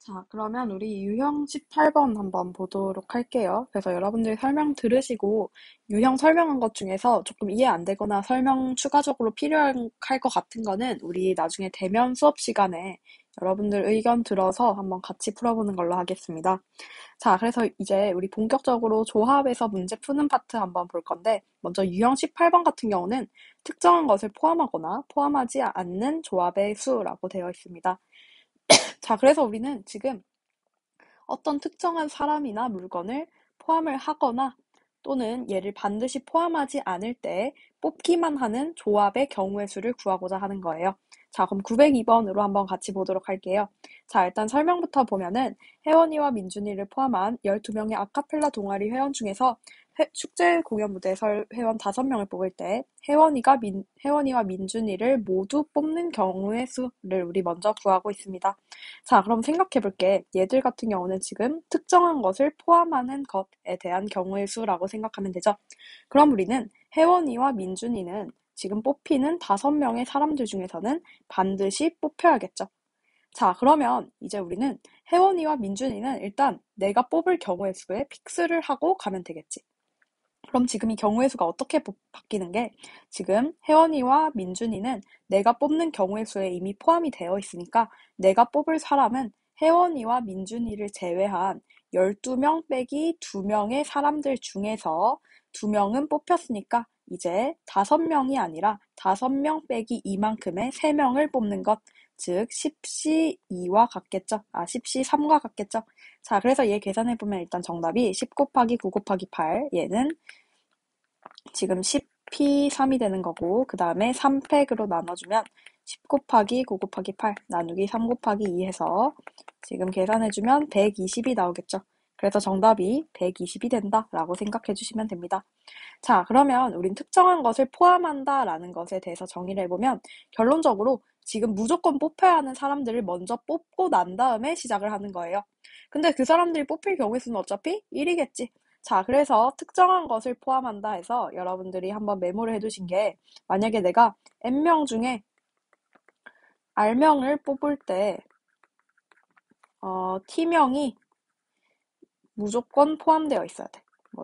자, 그러면 우리 유형 18번 한번 보도록 할게요. 그래서 여러분들이 설명 들으시고 유형 설명한 것 중에서 조금 이해 안 되거나 설명 추가적으로 필요할 것 같은 거는 우리 나중에 대면 수업 시간에 여러분들 의견 들어서 한번 같이 풀어보는 걸로 하겠습니다. 자, 그래서 이제 우리 본격적으로 조합에서 문제 푸는 파트 한번 볼 건데, 먼저 유형 18번 같은 경우는 특정한 것을 포함하거나 포함하지 않는 조합의 수라고 되어 있습니다. 자, 그래서 우리는 지금 어떤 특정한 사람이나 물건을 포함을 하거나 또는 얘를 반드시 포함하지 않을 때 뽑기만 하는 조합의 경우의 수를 구하고자 하는 거예요. 자, 그럼 902번으로 한번 같이 보도록 할게요. 자, 일단 설명부터 보면은 혜원이와 민준이를 포함한 12명의 아카펠라 동아리 회원 중에서 축제 공연 무대 설 회원 5명을 뽑을 때 혜원이와 민준이를 모두 뽑는 경우의 수를 우리 먼저 구하고 있습니다. 자, 그럼 생각해 볼게. 얘들 같은 경우는 지금 특정한 것을 포함하는 것에 대한 경우의 수라고 생각하면 되죠. 그럼 우리는 혜원이와 민준이는 지금 뽑히는 5명의 사람들 중에서는 반드시 뽑혀야겠죠. 자, 그러면 이제 우리는 혜원이와 민준이는 일단 내가 뽑을 경우의 수에 픽스를 하고 가면 되겠지. 그럼 지금 이 경우의 수가 어떻게 바뀌는 게 지금 혜원이와 민준이는 내가 뽑는 경우의 수에 이미 포함이 되어 있으니까 내가 뽑을 사람은 혜원이와 민준이를 제외한 12명 빼기 2명의 사람들 중에서 2명은 뽑혔으니까 이제 5명이 아니라 5명 빼기 2만큼의 3명을 뽑는 것, 즉 10시 2와 같겠죠? 10시 3과 같겠죠? 자, 그래서 얘 계산해보면 일단 정답이 10 곱하기 9 곱하기 8, 얘는 지금 10p 3이 되는 거고 그 다음에 3팩으로 나눠주면 10 곱하기 9 곱하기 8 나누기 3 곱하기 2 해서 지금 계산해주면 120이 나오겠죠. 그래서 정답이 120이 된다라고 생각해 주시면 됩니다. 자, 그러면 우린 특정한 것을 포함한다라는 것에 대해서 정의를 해보면 결론적으로 지금 무조건 뽑혀야 하는 사람들을 먼저 뽑고 난 다음에 시작을 하는 거예요. 근데 그 사람들이 뽑힐 경우의 수는 어차피 1이겠지. 자, 그래서 특정한 것을 포함한다 해서 여러분들이 한번 메모를 해두신 게 만약에 내가 N명 중에 R명을 뽑을 때 T명이 무조건 포함되어 있어야 돼.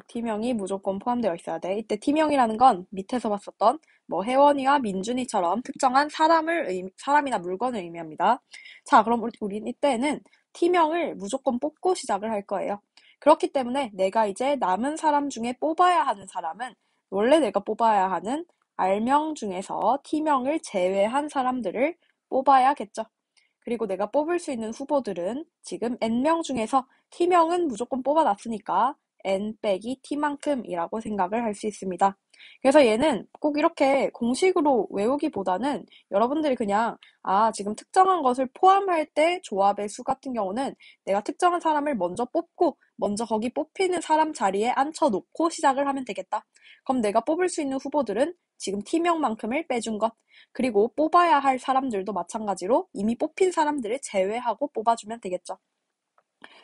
T명이 무조건 포함되어 있어야 돼. 이때 T명이라는 건 밑에서 봤었던 혜원이와 민준이처럼 특정한 사람이나 물건을 의미합니다. 자, 그럼 우린 이때는 T명을 무조건 뽑고 시작을 할 거예요. 그렇기 때문에 내가 이제 남은 사람 중에 뽑아야 하는 사람은 원래 내가 뽑아야 하는 R명 중에서 T명을 제외한 사람들을 뽑아야겠죠. 그리고 내가 뽑을 수 있는 후보들은 지금 N명 중에서 T명은 무조건 뽑아놨으니까 N 빼기 T만큼이라고 생각을 할 수 있습니다. 그래서 얘는 꼭 이렇게 공식으로 외우기보다는 여러분들이 그냥 지금 특정한 것을 포함할 때 조합의 수 같은 경우는 내가 특정한 사람을 먼저 뽑고 먼저 거기 뽑히는 사람 자리에 앉혀놓고 시작을 하면 되겠다. 그럼 내가 뽑을 수 있는 후보들은 지금 T명만큼을 빼준 것, 그리고 뽑아야 할 사람들도 마찬가지로 이미 뽑힌 사람들을 제외하고 뽑아주면 되겠죠.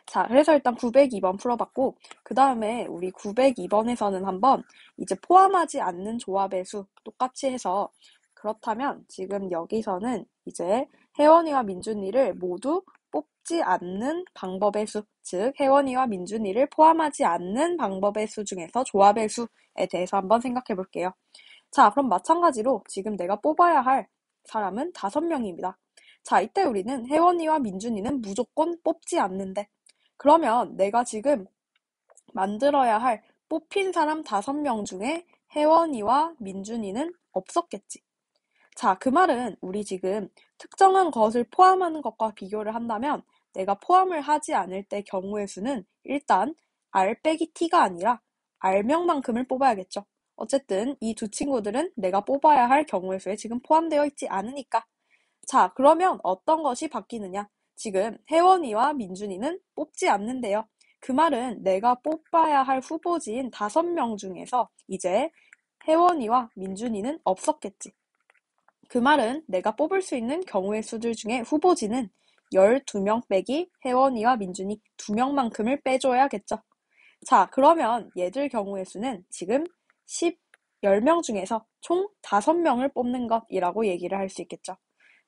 자, 그래서 일단 902번 풀어봤고 그 다음에 우리 902번에서는 한번 이제 포함하지 않는 조합의 수 똑같이 해서 그렇다면 지금 여기서는 이제 혜원이와 민준이를 모두 뽑지 않는 방법의 수, 즉 혜원이와 민준이를 포함하지 않는 방법의 수 중에서 조합의 수에 대해서 한번 생각해 볼게요. 자, 그럼 마찬가지로 지금 내가 뽑아야 할 사람은 5명입니다. 자, 이때 우리는 혜원이와 민준이는 무조건 뽑지 않는데 그러면 내가 지금 만들어야 할 뽑힌 사람 5명 중에 혜원이와 민준이는 없었겠지. 자, 그 말은 우리 지금 특정한 것을 포함하는 것과 비교를 한다면 내가 포함을 하지 않을 때 경우의 수는 일단 R 빼기 T가 아니라 R명만큼을 뽑아야겠죠. 어쨌든 이 두 친구들은 내가 뽑아야 할 경우의 수에 지금 포함되어 있지 않으니까. 자, 그러면 어떤 것이 바뀌느냐? 지금 혜원이와 민준이는 뽑지 않는데요. 그 말은 내가 뽑아야 할 후보지인 5명 중에서 이제 혜원이와 민준이는 없었겠지. 그 말은 내가 뽑을 수 있는 경우의 수들 중에 후보지는 12명 빼기 혜원이와 민준이 2명만큼을 빼줘야겠죠. 자, 그러면 얘들 경우의 수는 지금 10명 중에서 총 5명을 뽑는 것이라고 얘기를 할 수 있겠죠.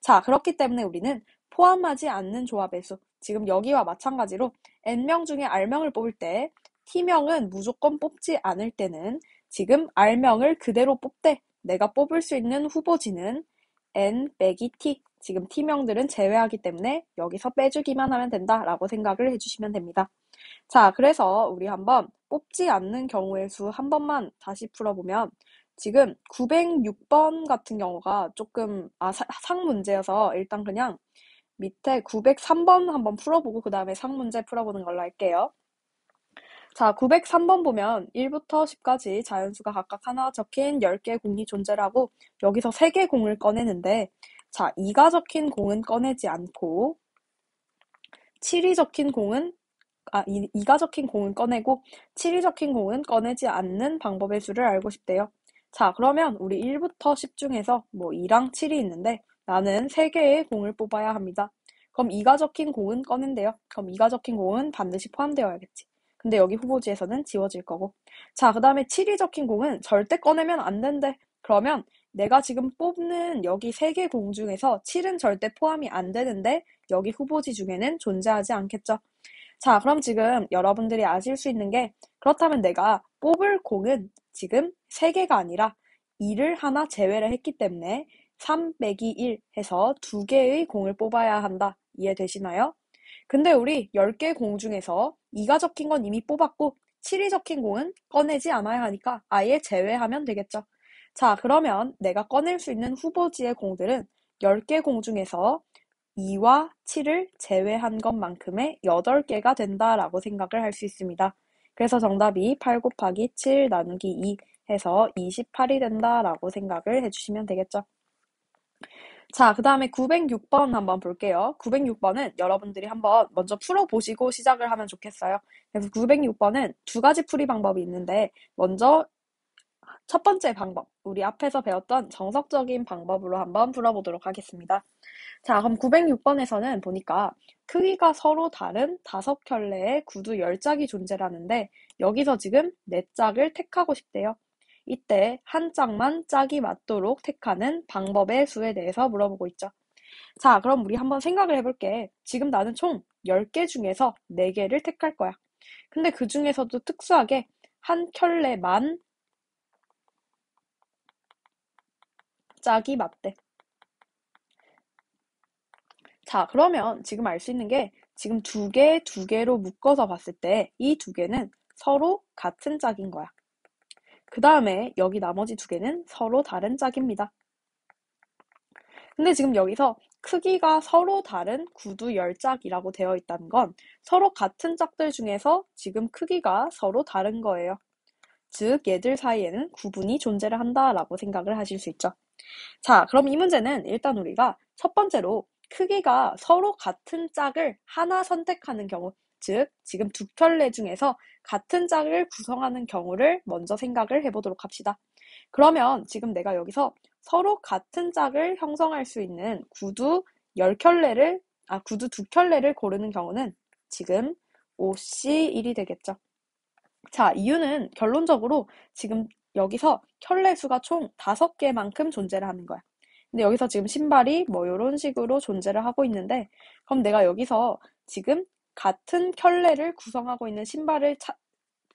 자, 그렇기 때문에 우리는 포함하지 않는 조합의 수, 지금 여기와 마찬가지로 n명 중에 r명을 뽑을 때 t명은 무조건 뽑지 않을 때는 지금 r명을 그대로 뽑되 내가 뽑을 수 있는 후보지는 n 빼기 t, 지금 t명들은 제외하기 때문에 여기서 빼주기만 하면 된다라고 생각을 해주시면 됩니다. 자, 그래서 우리 한번 뽑지 않는 경우의 수 한 번만 다시 풀어보면 지금 906번 같은 경우가 조금 상 문제여서 일단 그냥 밑에 903번 한번 풀어보고 그 다음에 상 문제 풀어보는 걸로 할게요. 자, 903번 보면 1부터 10까지 자연수가 각각 하나 적힌 10개의 공이 존재를 하고 여기서 3개의 공을 꺼내는데 자, 2가 적힌 공은 꺼내지 않고 7이 적힌 공은 2가 적힌 공은 꺼내고 7이 적힌 공은 꺼내지 않는 방법의 수를 알고 싶대요. 자, 그러면 우리 1부터 10 중에서 뭐 2랑 7이 있는데 나는 3개의 공을 뽑아야 합니다. 그럼 2가 적힌 공은 꺼낸대요. 그럼 2가 적힌 공은 반드시 포함되어야겠지. 근데 여기 후보지에서는 지워질 거고. 자, 그 다음에 7이 적힌 공은 절대 꺼내면 안 된대. 그러면 내가 지금 뽑는 여기 3개 공 중에서 7은 절대 포함이 안 되는데 여기 후보지 중에는 존재하지 않겠죠. 자, 그럼 지금 여러분들이 아실 수 있는 게 그렇다면 내가 뽑을 공은 지금 3개가 아니라 2를 하나 제외를 했기 때문에 3 빼기 1 해서 2개의 공을 뽑아야 한다. 이해되시나요? 근데 우리 10개 공 중에서 2가 적힌 건 이미 뽑았고 7이 적힌 공은 꺼내지 않아야 하니까 아예 제외하면 되겠죠. 자, 그러면 내가 꺼낼 수 있는 후보지의 공들은 10개 공 중에서 2와 7을 제외한 것만큼의 8개가 된다라고 생각을 할 수 있습니다. 그래서 정답이 8 곱하기 7 나누기 2 해서 28이 된다라고 생각을 해주시면 되겠죠. 자, 그 다음에 906번 한번 볼게요. 906번은 여러분들이 한번 먼저 풀어보시고 시작을 하면 좋겠어요. 그래서 906번은 2가지 풀이 방법이 있는데 먼저 첫 번째 방법, 우리 앞에서 배웠던 정석적인 방법으로 한번 풀어보도록 하겠습니다. 자, 그럼 906번에서는 보니까 크기가 서로 다른 5켤레의 구두 10짝이 존재하는데 여기서 지금 4짝을 택하고 싶대요. 이때 한 짝만 짝이 맞도록 택하는 방법의 수에 대해서 물어보고 있죠. 자, 그럼 우리 한번 생각을 해볼게. 지금 나는 총 10개 중에서 4개를 택할 거야. 근데 그 중에서도 특수하게 한 켤레만 짝이 맞대. 자, 그러면 지금 알 수 있는 게 지금 2개, 2개로 묶어서 봤을 때 이 2개는 서로 같은 짝인 거야. 그 다음에 여기 나머지 2개는 서로 다른 짝입니다. 근데 지금 여기서 크기가 서로 다른 구두 10짝이라고 되어 있다는 건 서로 같은 짝들 중에서 지금 크기가 서로 다른 거예요. 즉, 얘들 사이에는 구분이 존재를 한다라고 생각을 하실 수 있죠. 자, 그럼 이 문제는 일단 우리가 첫 번째로 크기가 서로 같은 짝을 하나 선택하는 경우, 즉 지금 2켤레 중에서 같은 짝을 구성하는 경우를 먼저 생각을 해보도록 합시다. 그러면 지금 내가 여기서 서로 같은 짝을 형성할 수 있는 구두 10켤레를, 구두 2켤레를 고르는 경우는 지금 OC1이 되겠죠. 자, 이유는 결론적으로 지금 여기서 켤레 수가 총 5개만큼 존재를 하는 거야. 근데 여기서 지금 신발이 뭐 이런 식으로 존재를 하고 있는데 그럼 내가 여기서 지금 같은 켤레를 구성하고 있는 신발을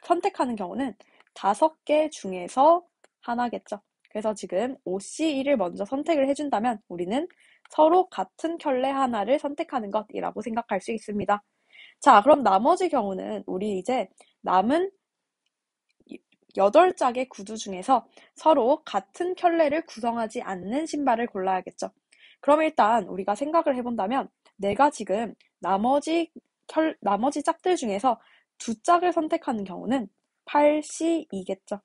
선택하는 경우는 5개 중에서 하나겠죠. 그래서 지금 OC1을 먼저 선택을 해준다면 우리는 서로 같은 켤레 하나를 선택하는 것이라고 생각할 수 있습니다. 자, 그럼 나머지 경우는 우리 이제 남은 8짝의 구두 중에서 서로 같은 켤레를 구성하지 않는 신발을 골라야겠죠. 그럼 일단 우리가 생각을 해본다면 내가 지금 나머지 짝들 중에서 2짝을 선택하는 경우는 8C이겠죠.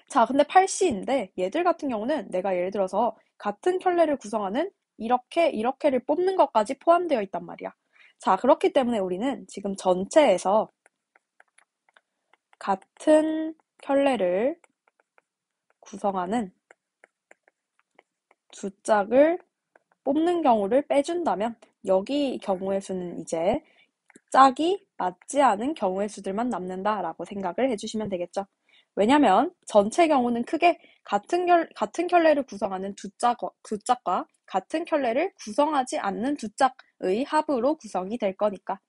자, 근데 8C인데 얘들 같은 경우는 내가 예를 들어서 같은 켤레를 구성하는 이렇게를 뽑는 것까지 포함되어 있단 말이야. 자, 그렇기 때문에 우리는 지금 전체에서 같은 켤레를 구성하는 2짝을 뽑는 경우를 빼준다면 여기 경우의 수는 이제 짝이 맞지 않은 경우의 수들만 남는다라고 생각을 해주시면 되겠죠. 왜냐면 전체 경우는 크게 같은 켤레를 구성하는 두 짝과 같은 켤레를 구성하지 않는 두 짝의 합으로 구성이 될 거니까.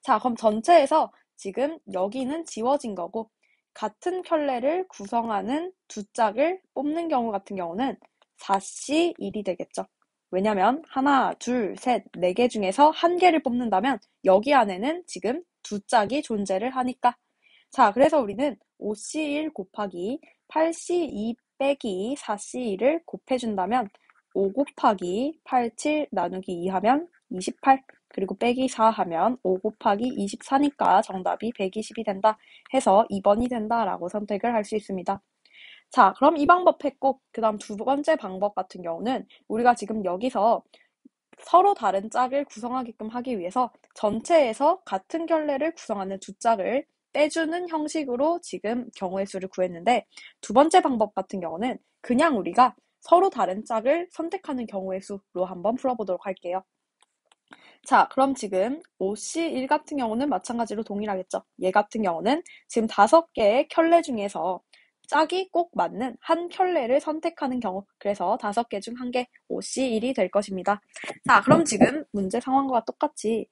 자, 그럼 전체에서 지금 여기는 지워진 거고 같은 켤레를 구성하는 두 짝을 뽑는 경우 같은 경우는 4C1이 되겠죠. 왜냐면 하나, 둘, 셋, 네 개 중에서 한 개를 뽑는다면 여기 안에는 지금 두 짝이 존재를 하니까. 자, 그래서 우리는 5C1 곱하기 8C2 빼기 4C1을 곱해준다면 5 곱하기 87 나누기 2 하면 28, 그리고 빼기 4 하면 5 곱하기 24니까 정답이 120이 된다 해서 2번이 된다라고 선택을 할 수 있습니다. 자, 그럼 이 방법 했고 그 다음 두 번째 방법 같은 경우는 우리가 지금 여기서 서로 다른 짝을 구성하게끔 하기 위해서 전체에서 같은 켤레를 구성하는 두 짝을 빼주는 형식으로 지금 경우의 수를 구했는데 두 번째 방법 같은 경우는 그냥 우리가 서로 다른 짝을 선택하는 경우의 수로 한번 풀어보도록 할게요. 자, 그럼 지금 5C1 같은 경우는 마찬가지로 동일하겠죠. 얘 같은 경우는 지금 5개의 켤레 중에서 짝이 꼭 맞는 한 켤레를 선택하는 경우, 그래서 5개 중 1개 5C1이 될 것입니다. 자, 그럼 지금 문제 상황과 똑같이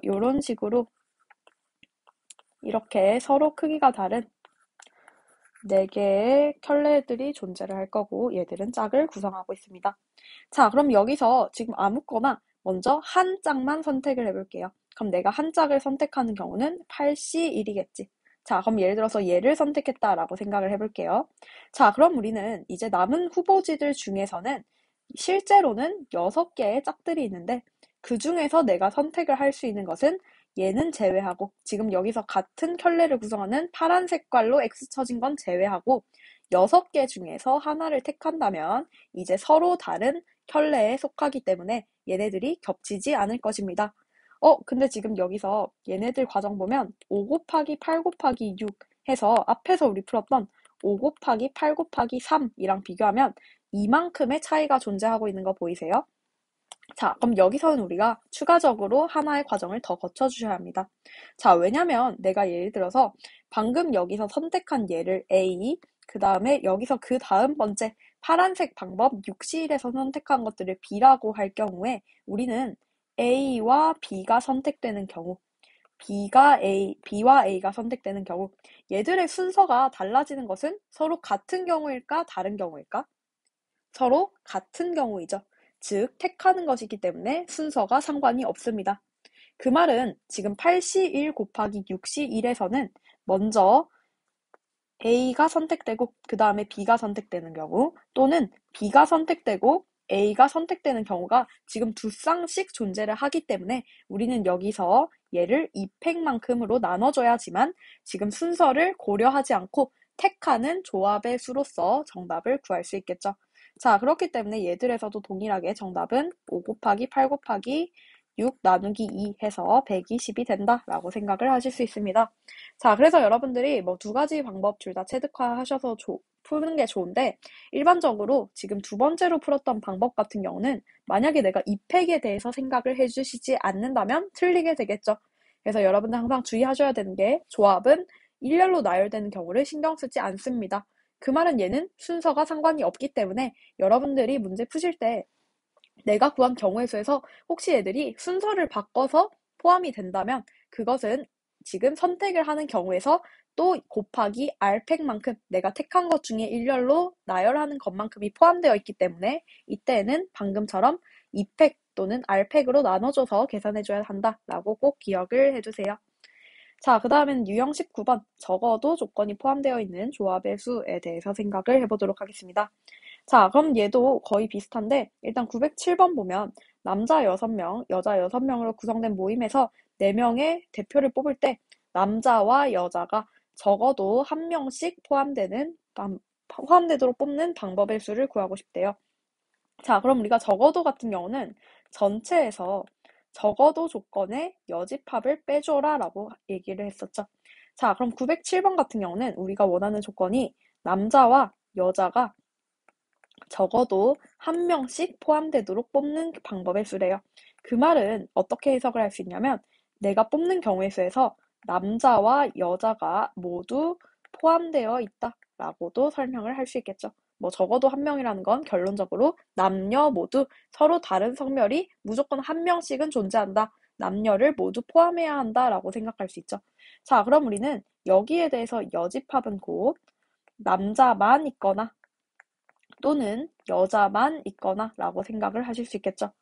요런 식으로 이렇게 서로 크기가 다른 4개의 켤레들이 존재를 할 거고 얘들은 짝을 구성하고 있습니다. 자, 그럼 여기서 지금 아무거나 먼저 한 짝만 선택을 해볼게요. 그럼 내가 한 짝을 선택하는 경우는 8C1이겠지. 자, 그럼 예를 들어서 얘를 선택했다라고 생각을 해볼게요. 자, 그럼 우리는 이제 남은 후보지들 중에서는 실제로는 6개의 짝들이 있는데 그 중에서 내가 선택을 할 수 있는 것은 얘는 제외하고 지금 여기서 같은 켤레를 구성하는 파란 색깔로 X 쳐진 건 제외하고 6개 중에서 하나를 택한다면 이제 서로 다른 켤레에 속하기 때문에 얘네들이 겹치지 않을 것입니다. 근데 지금 여기서 얘네들 과정 보면 5 곱하기 8 곱하기 6 해서 앞에서 우리 풀었던 5 곱하기 8 곱하기 3이랑 비교하면 이만큼의 차이가 존재하고 있는 거 보이세요? 자, 그럼 여기서는 우리가 추가적으로 하나의 과정을 더 거쳐주셔야 합니다. 자, 왜냐면 내가 예를 들어서 방금 여기서 선택한 얘를 A, 그 다음에 여기서 그 다음 번째 파란색 방법 6C1에서 선택한 것들을 B라고 할 경우에 우리는 A와 B가 선택되는 경우, B와 A가 선택되는 경우 얘들의 순서가 달라지는 것은 서로 같은 경우일까, 다른 경우일까? 서로 같은 경우이죠. 즉, 택하는 것이기 때문에 순서가 상관이 없습니다. 그 말은 지금 8C1 곱하기 6C1에서는 먼저 A가 선택되고 그 다음에 B가 선택되는 경우 또는 B가 선택되고 A가 선택되는 경우가 지금 두 쌍씩 존재를 하기 때문에 우리는 여기서 얘를 2팩만큼으로 나눠줘야지만 지금 순서를 고려하지 않고 택하는 조합의 수로서 정답을 구할 수 있겠죠. 자, 그렇기 때문에 얘들에서도 동일하게 정답은 5 곱하기 8 곱하기 6 나누기 2 해서 120이 된다라고 생각을 하실 수 있습니다. 자, 그래서 여러분들이 두 가지 방법 둘 다 체득화하셔서 푸는 게 좋은데 일반적으로 지금 두 번째로 풀었던 방법 같은 경우는 만약에 내가 이 팩에 대해서 생각을 해주시지 않는다면 틀리게 되겠죠. 그래서 여러분들 항상 주의하셔야 되는 게 조합은 일렬로 나열되는 경우를 신경 쓰지 않습니다. 그 말은 얘는 순서가 상관이 없기 때문에 여러분들이 문제 푸실 때 내가 구한 경우의 수에서 혹시 애들이 순서를 바꿔서 포함이 된다면 그것은 지금 선택을 하는 경우에서 또 곱하기 R팩만큼 내가 택한 것 중에 일렬로 나열하는 것만큼이 포함되어 있기 때문에 이때는 방금처럼 2팩 또는 R팩으로 나눠줘서 계산해줘야 한다라고 꼭 기억을 해주세요. 자, 그 다음엔 유형 19번 적어도 조건이 포함되어 있는 조합의 수에 대해서 생각을 해보도록 하겠습니다. 자, 그럼 얘도 거의 비슷한데 일단 907번 보면 남자 6명, 여자 6명으로 구성된 모임에서 4명의 대표를 뽑을 때 남자와 여자가 적어도 한 명씩 포함되도록 뽑는 방법의 수를 구하고 싶대요. 자, 그럼 우리가 적어도 같은 경우는 전체에서 적어도 조건에 여집합을 빼줘라 라고 얘기를 했었죠. 자, 그럼 907번 같은 경우는 우리가 원하는 조건이 남자와 여자가 적어도 한 명씩 포함되도록 뽑는 방법의 수래요. 그 말은 어떻게 해석을 할 수 있냐면 내가 뽑는 경우의 수에서 남자와 여자가 모두 포함되어 있다라고도 설명을 할 수 있겠죠. 뭐 적어도 한 명이라는 건 결론적으로 남녀 모두 서로 다른 성별이 무조건 한 명씩은 존재한다. 남녀를 모두 포함해야 한다라고 생각할 수 있죠. 자, 그럼 우리는 여기에 대해서 여집합은 곧 남자만 있거나 또는 여자만 있거나 라고 생각을 하실 수 있겠죠.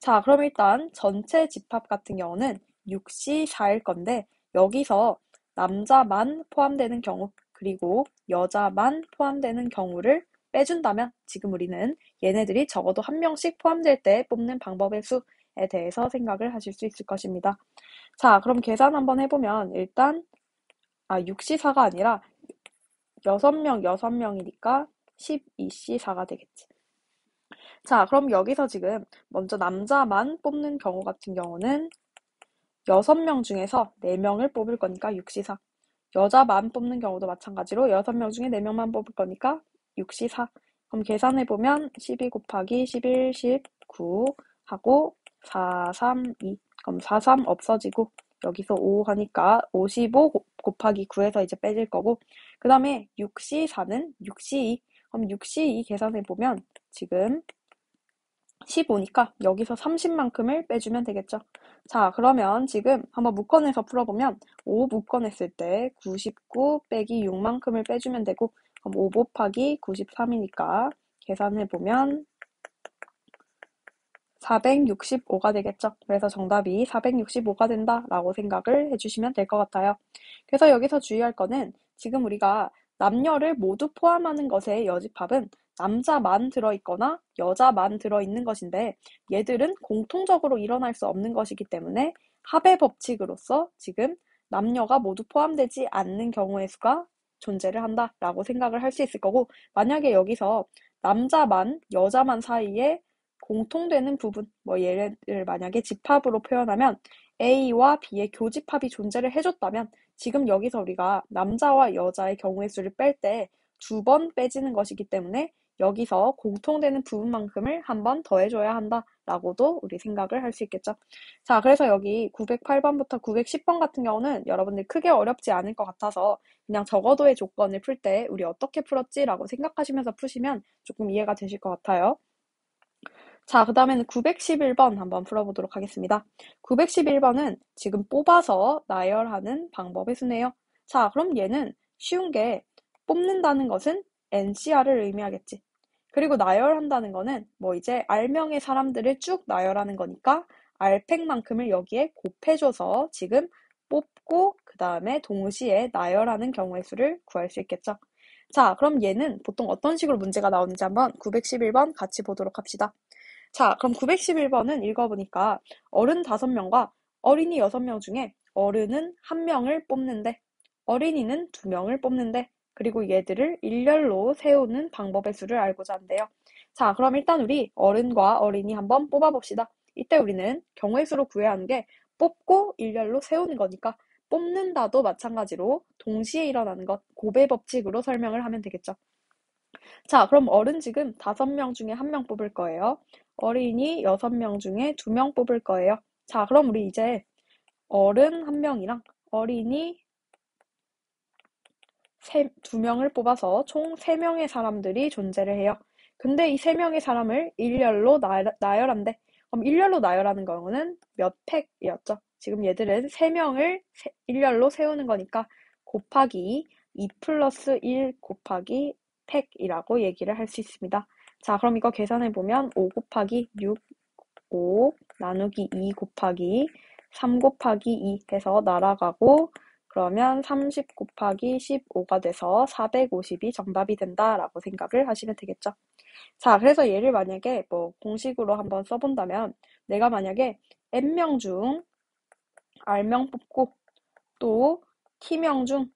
자, 그럼 일단 전체 집합 같은 경우는 6시 4일 건데 여기서 남자만 포함되는 경우 그리고 여자만 포함되는 경우를 빼준다면 지금 우리는 얘네들이 적어도 한 명씩 포함될 때 뽑는 방법의 수에 대해서 생각을 하실 수 있을 것입니다. 자, 그럼 계산 한번 해보면 일단 6C4가 아니라 6명, 6명이니까 12C4가 되겠지. 자, 그럼 여기서 지금 먼저 남자만 뽑는 경우 같은 경우는 6명 중에서 4명을 뽑을 거니까 6C4. 여자만 뽑는 경우도 마찬가지로 6명 중에 4명만 뽑을 거니까 6C4. 그럼 계산해보면 12 곱하기 11, 19 하고 4, 3, 2. 그럼 4, 3 없어지고 여기서 5 하니까 55 곱하기 9에서 이제 빼질 거고 그 다음에 6C4는 6C2. 그럼 6C2 계산해보면 지금 15니까 여기서 30만큼을 빼주면 되겠죠. 자, 그러면 지금 한번 묶어내서 풀어보면 5 묶어냈을 때 99 빼기 6만큼을 빼주면 되고 그럼 5 곱하기 93이니까 계산해보면 465가 되겠죠. 그래서 정답이 465가 된다라고 생각을 해주시면 될 것 같아요. 그래서 여기서 주의할 거는 지금 우리가 남녀를 모두 포함하는 것의 여집합은 남자만 들어있거나 여자만 들어있는 것인데 얘들은 공통적으로 일어날 수 없는 것이기 때문에 합의 법칙으로서 지금 남녀가 모두 포함되지 않는 경우의 수가 존재를 한다라고 생각을 할 수 있을 거고 만약에 여기서 남자만 여자만 사이에 공통되는 부분, 뭐 얘를 만약에 집합으로 표현하면 A와 B의 교집합이 존재를 해줬다면 지금 여기서 우리가 남자와 여자의 경우의 수를 뺄 때 2번 빼지는 것이기 때문에 여기서 공통되는 부분만큼을 한 번 더해줘야 한다라고도 우리 생각을 할 수 있겠죠. 자, 그래서 여기 908번부터 910번 같은 경우는 여러분들 크게 어렵지 않을 것 같아서 그냥 적어도의 조건을 풀 때 우리 어떻게 풀었지라고 생각하시면서 푸시면 조금 이해가 되실 것 같아요. 자, 그 다음에는 911번 한번 풀어보도록 하겠습니다. 911번은 지금 뽑아서 나열하는 방법의 수네요. 자, 그럼 얘는 쉬운 게 뽑는다는 것은 NCR을 의미하겠지. 그리고 나열한다는 거는 뭐 이제 R명의 사람들을 쭉 나열하는 거니까 R팩만큼을 여기에 곱해줘서 지금 뽑고 그 다음에 동시에 나열하는 경우의 수를 구할 수 있겠죠. 자, 그럼 얘는 보통 어떤 식으로 문제가 나오는지 한번 911번 같이 보도록 합시다. 자, 그럼 911번은 읽어보니까 어른 5명과 어린이 6명 중에 어른은 1명을 뽑는데 어린이는 2명을 뽑는데 그리고 얘들을 일렬로 세우는 방법의 수를 알고자 한대요. 자, 그럼 일단 우리 어른과 어린이 한번 뽑아봅시다. 이때 우리는 경우의 수로 구해야 하는 게 뽑고 일렬로 세우는 거니까 뽑는다도 마찬가지로 동시에 일어나는 것, 고배 법칙으로 설명을 하면 되겠죠. 자, 그럼 어른 지금 5명 중에 1명 뽑을 거예요. 어린이 6명 중에 2명 뽑을 거예요. 자, 그럼 우리 이제 어른 1명이랑 어린이 2명을 뽑아서 총 3명의 사람들이 존재를 해요. 근데 이 3명의 사람을 일렬로 나열한대. 그럼 일렬로 나열하는 경우는 몇 팩이었죠? 지금 얘들은 3명을 일렬로 세우는 거니까 곱하기 2 플러스 1 곱하기 팩이라고 얘기를 할 수 있습니다. 자, 그럼 이거 계산해보면 5 곱하기 6, 5 나누기 2 곱하기 3 곱하기 2 해서 날아가고 그러면 30 곱하기 15가 돼서 450이 정답이 된다라고 생각을 하시면 되겠죠. 자, 그래서 얘를 만약에 뭐 공식으로 한번 써본다면 내가 만약에 N명 중 R명 뽑고 또 T명 중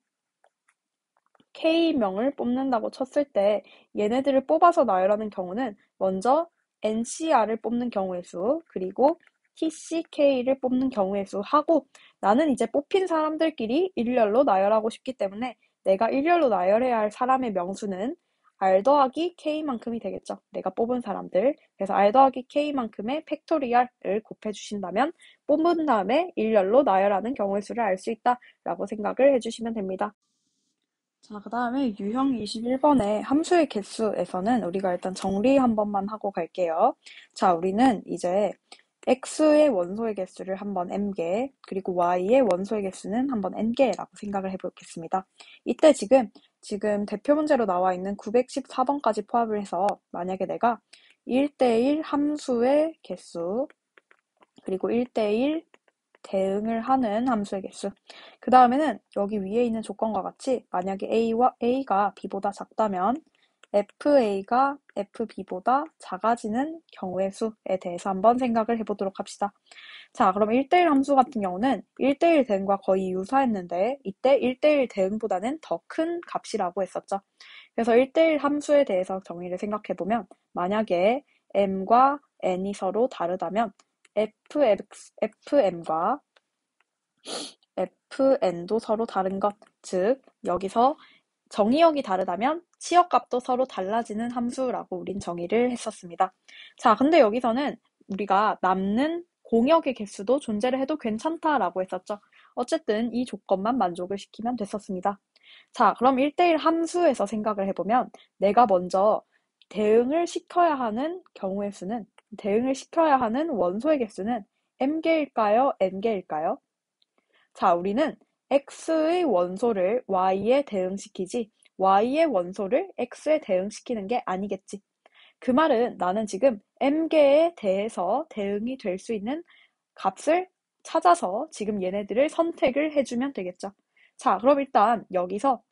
K명을 뽑는다고 쳤을 때 얘네들을 뽑아서 나열하는 경우는 먼저 NCR을 뽑는 경우의 수 그리고 TCK를 뽑는 경우의 수 하고 나는 이제 뽑힌 사람들끼리 일렬로 나열하고 싶기 때문에 내가 일렬로 나열해야 할 사람의 명수는 R 더하기 K만큼이 되겠죠. 내가 뽑은 사람들. 그래서 R 더하기 K만큼의 팩토리얼을 곱해주신다면 뽑은 다음에 일렬로 나열하는 경우의 수를 알 수 있다라고 생각을 해주시면 됩니다. 자, 그 다음에 유형 21번의 함수의 개수에서는 우리가 일단 정리 한 번만 하고 갈게요. 자, 우리는 이제 x의 원소의 개수를 한번 m개, 그리고 y의 원소의 개수는 한번 n개라고 생각을 해보겠습니다. 이때 지금 대표 문제로 나와 있는 914번까지 포함을 해서 만약에 내가 1대1 함수의 개수, 그리고 1대1 대응을 하는 함수의 개수. 그 다음에는 여기 위에 있는 조건과 같이 만약에 A가 B보다 작다면 FA가 FB보다 작아지는 경우의 수에 대해서 한번 생각을 해보도록 합시다. 자, 그럼 1대1 함수 같은 경우는 1대1 대응과 거의 유사했는데 이때 1대1 대응보다는 더 큰 값이라고 했었죠. 그래서 1대1 함수에 대해서 정의를 생각해보면 만약에 m과 n이 서로 다르다면 fm과 fn도 서로 다른 것, 즉 여기서 정의역이 다르다면 치역값도 서로 달라지는 함수라고 우린 정의를 했었습니다. 자, 근데 여기서는 우리가 남는 공역의 개수도 존재를 해도 괜찮다라고 했었죠. 어쨌든 이 조건만 만족을 시키면 됐었습니다. 자, 그럼 1대1 함수에서 생각을 해보면 내가 먼저 대응을 시켜야 하는 경우의 수는, 대응을 시켜야 하는 원소의 개수는 m개일까요? n개일까요? 자, 우리는 x의 원소를 y에 대응시키지 y의 원소를 x에 대응시키는 게 아니겠지. 그 말은 나는 지금 m개에 대해서 대응이 될 수 있는 값을 찾아서 지금 얘네들을 선택을 해주면 되겠죠. 자, 그럼 일단 여기서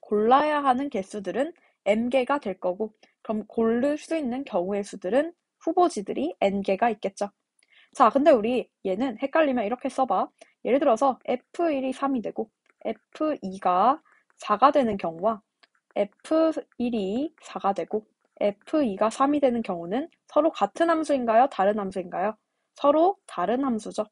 골라야 하는 개수들은 m개가 될 거고, 그럼 고를 수 있는 경우의 수들은 후보지들이 n개가 있겠죠. 자, 근데 우리 얘는 헷갈리면 이렇게 써봐. 예를 들어서 F1이 3이 되고 F2가 4가 되는 경우와 F1이 4가 되고 F2가 3이 되는 경우는 서로 같은 함수인가요? 다른 함수인가요? 서로 다른 함수죠.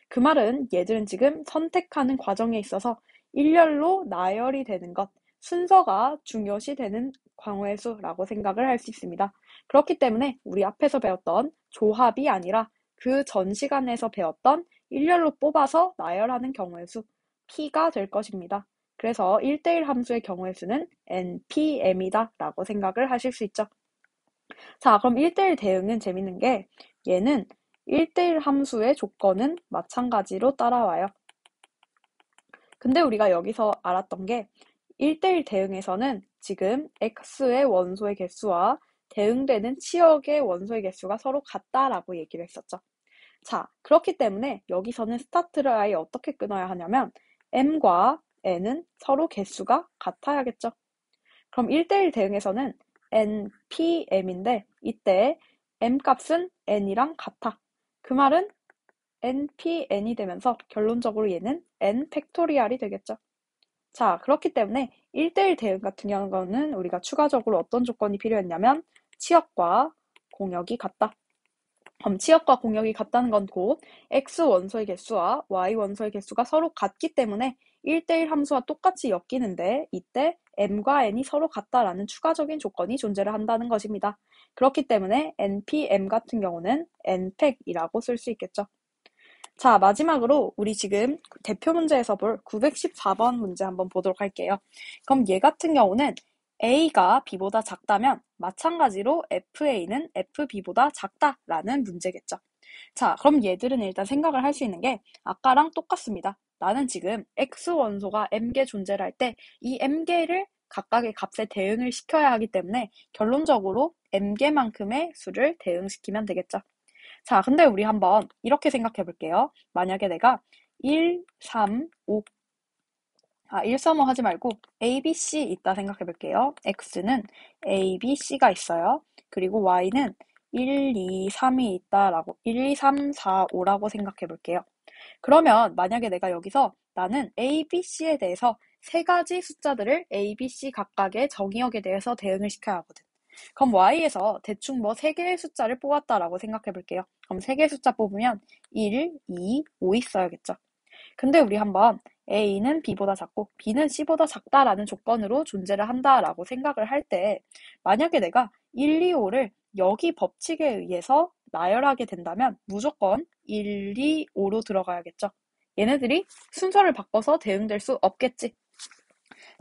그 말은 얘들은 지금 선택하는 과정에 있어서 일렬로 나열이 되는 것, 순서가 중요시 되는 광호의 수라고 생각을 할 수 있습니다. 그렇기 때문에 우리 앞에서 배웠던 조합이 아니라 그 전 시간에서 배웠던 일렬로 뽑아서 나열하는 경우의 수, P가 될 것입니다. 그래서 1대1 함수의 경우의 수는 NPM이다 라고 생각을 하실 수 있죠. 자, 그럼 1대1 대응은 재밌는 게 얘는 1대1 함수의 조건은 마찬가지로 따라와요. 근데 우리가 여기서 알았던 게 1대1 대응에서는 지금 x의 원소의 개수와 대응되는 치역의 원소의 개수가 서로 같다라고 얘기를 했었죠. 자, 그렇기 때문에 여기서는 스타트를 아예 어떻게 끊어야 하냐면 m과 n은 서로 개수가 같아야겠죠. 그럼 1대1 대응에서는 npm인데 이때 m 값은 n이랑 같아. 그 말은 npn이 되면서 결론적으로 얘는 n 팩토리얼이 되겠죠. 자, 그렇기 때문에 1대1 대응 같은 경우는 우리가 추가적으로 어떤 조건이 필요했냐면 치역과 공역이 같다. 그럼 치역과 공역이 같다는 건 곧 x 원소의 개수와 y 원소의 개수가 서로 같기 때문에 1대1 함수와 똑같이 엮이는데 이때 m과 n이 서로 같다라는 추가적인 조건이 존재를 한다는 것입니다. 그렇기 때문에 npm 같은 경우는 n팩이라고 쓸 수 있겠죠. 자, 마지막으로 우리 지금 대표 문제에서 볼 914번 문제 한번 보도록 할게요. 그럼 얘 같은 경우는 A가 B보다 작다면 마찬가지로 FA는 FB보다 작다라는 문제겠죠. 자, 그럼 얘들은 일단 생각을 할 수 있는 게 아까랑 똑같습니다. 나는 지금 X 원소가 M개 존재를 할 때 이 M개를 각각의 값에 대응을 시켜야 하기 때문에 결론적으로 M개만큼의 수를 대응시키면 되겠죠. 자, 근데 우리 한번 이렇게 생각해 볼게요. 만약에 내가 1, 3, 5, 1, 3, 5 하지 말고 A, B, C 있다 생각해 볼게요. X는 A, B, C가 있어요. 그리고 Y는 1, 2, 3이 있다라고, 1, 2, 3, 4, 5라고 생각해 볼게요. 그러면 만약에 내가 여기서 나는 A, B, C에 대해서 세 가지 숫자들을 A, B, C 각각의 정의역에 대해서 대응을 시켜야 하거든. 그럼 Y에서 대충 뭐 세 개의 숫자를 뽑았다라고 생각해 볼게요. 그럼 세 개의 숫자 뽑으면 1, 2, 5 있어야겠죠. 근데 우리 한번 A는 B보다 작고 B는 C보다 작다라는 조건으로 존재를 한다라고 생각을 할 때 만약에 내가 1, 2, 5를 여기 법칙에 의해서 나열하게 된다면 무조건 1, 2, 5로 들어가야겠죠. 얘네들이 순서를 바꿔서 대응될 수 없겠지.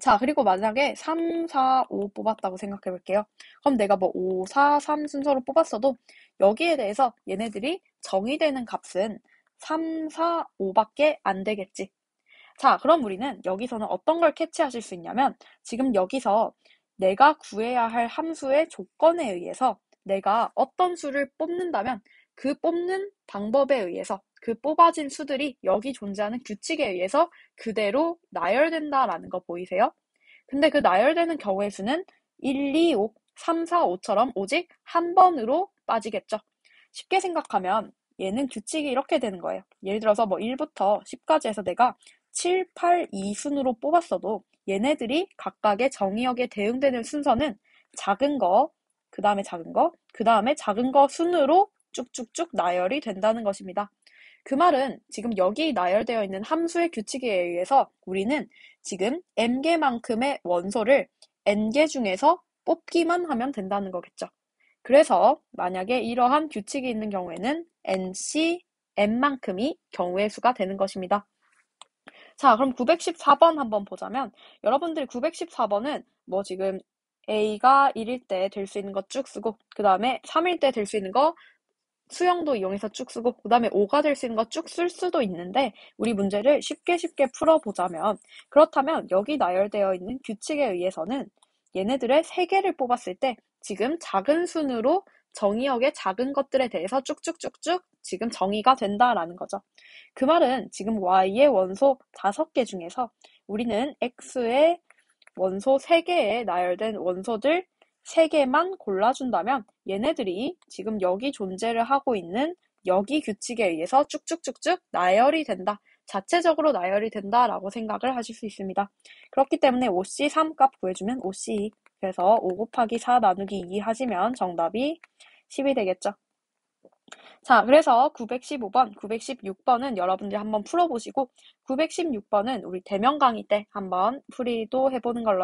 자, 그리고 만약에 3, 4, 5 뽑았다고 생각해 볼게요. 그럼 내가 뭐 5, 4, 3 순서로 뽑았어도 여기에 대해서 얘네들이 정의되는 값은 3, 4, 5밖에 안 되겠지. 자, 그럼 우리는 여기서는 어떤 걸 캐치하실 수 있냐면 지금 여기서 내가 구해야 할 함수의 조건에 의해서 내가 어떤 수를 뽑는다면 그 뽑는 방법에 의해서 그 뽑아진 수들이 여기 존재하는 규칙에 의해서 그대로 나열된다라는 거 보이세요? 근데 그 나열되는 경우의 수는 1, 2, 5, 3, 4, 5처럼 오직 한 번으로 빠지겠죠. 쉽게 생각하면 얘는 규칙이 이렇게 되는 거예요. 예를 들어서 뭐 1부터 10까지 해서 내가 7, 8, 2 순으로 뽑았어도 얘네들이 각각의 정의역에 대응되는 순서는 작은 거, 그 다음에 작은 거, 그 다음에 작은 거 순으로 쭉쭉쭉 나열이 된다는 것입니다. 그 말은 지금 여기 나열되어 있는 함수의 규칙에 의해서 우리는 지금 m개만큼의 원소를 n개 중에서 뽑기만 하면 된다는 거겠죠. 그래서 만약에 이러한 규칙이 있는 경우에는 nc n만큼이 경우의 수가 되는 것입니다. 자, 그럼 914번 한번 보자면 여러분들 914번은 뭐 지금 a가 1일 때 될 수 있는 거 쭉 쓰고 그 다음에 3일 때 될 수 있는 거 수형도 이용해서 쭉 쓰고 그 다음에 5가 될 수 있는 거 쭉 쓸 수도 있는데 우리 문제를 쉽게 풀어보자면 그렇다면 여기 나열되어 있는 규칙에 의해서는 얘네들의 3개를 뽑았을 때 지금 작은 순으로 정의역의 작은 것들에 대해서 쭉쭉쭉쭉 지금 정의가 된다라는 거죠. 그 말은 지금 Y의 원소 5개 중에서 우리는 X의 원소 3개에 나열된 원소들 3개만 골라준다면 얘네들이 지금 여기 존재를 하고 있는 여기 규칙에 의해서 쭉쭉쭉쭉 나열이 된다. 자체적으로 나열이 된다라고 생각을 하실 수 있습니다. 그렇기 때문에 OC3 값 구해주면 OC2. 그래서 5 곱하기 4 나누기 2 하시면 정답이 10이 되겠죠. 자, 그래서 915번, 916번은 여러분들이 한번 풀어보시고 916번은 우리 대면 강의 때 한번 풀이도 해보는 걸로